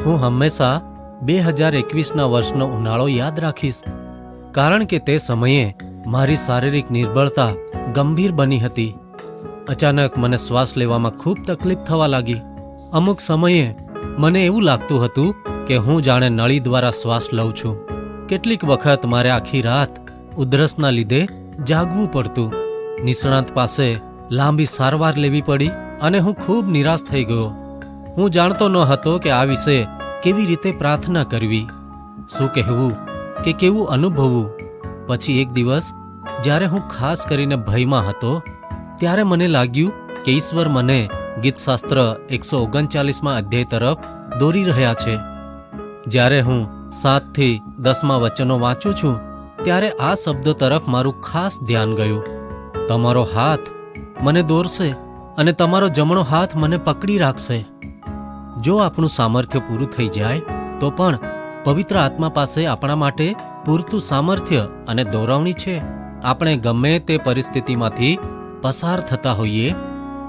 હું હંમેશા 2021ના વર્ષનો ઉનાળો યાદ રાખીશ, કારણ કે તે સમયે મારી શારીરિક નિર્બળતા ગંભીર બની હતી. અચાનક મને શ્વાસ લેવામાં ખૂબ તકલીફ થવા લાગી. અમુક સમયે મને એવું લાગતું હતું કે હું જાણે નળી દ્વારા શ્વાસ લઉં છું. કેટલીક વખત મારે આખી રાત ઉધરસના લીધે જાગવું પડતું. નિષ્ણાત પાસે લાંબી સારવાર લેવી પડી અને હું ખૂબ નિરાશ થઈ ગયો. હું જાણતો ન હતો કે આ વિશે કેવી રીતે પ્રાર્થના કરવી, શું કહેવું કે કેવું અનુભવવું. પછી એક દિવસ જ્યારે હું ખાસ કરીને ભયમાં હતો, ત્યારે મને લાગ્યું કે ઈશ્વર મને ગીતશાસ્ત્ર 139માં અધ્યાય તરફ દોરી રહ્યા છે. જ્યારે હું 7 થી 10માં વચનો વાંચું છું, ત્યારે આ શબ્દો તરફ મારું ખાસ ધ્યાન ગયું. તમારો હાથ મને દોરશે અને તમારો જમણો હાથ મને પકડી રાખશે. જો આપણું સામર્થ્ય પૂરું થઈ જાય તો પણ પવિત્ર આત્મા પાસે આપણા માટે પૂરતું સામર્થ્ય અને દોરવણી છે. આપણે ગમે તે પરિસ્થિતિમાંથી પસાર થતા હોઈએ,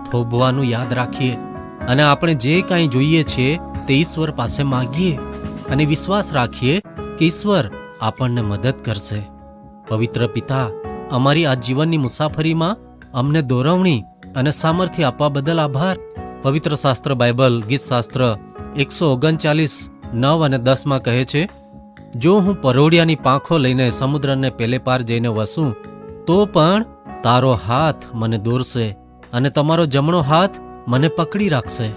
થોભવાનું યાદ રાખીએ અને આપણે જે કાંઈ જોઈએ છીએ તે ઈશ્વર પાસે માગીએ અને વિશ્વાસ રાખીએ કે ઈશ્વર આપણને મદદ કરશે. પવિત્ર પિતા, અમારી આ જીવનની મુસાફરીમાં અમને દોરવણી અને સામર્થ્ય આપવા બદલ આભાર. પવિત્ર શાસ્ત્ર બાઇબલ ગીતશાસ્ત્ર 139:9 અને 10માં કહે છે, જો હું પરોડિયાની પાંખો લઈને સમુદ્રને પેલે પાર જઈને વસું તો પણ તારો હાથ મને દોરશે અને તમારો જમણો હાથ મને પકડી રાખશે.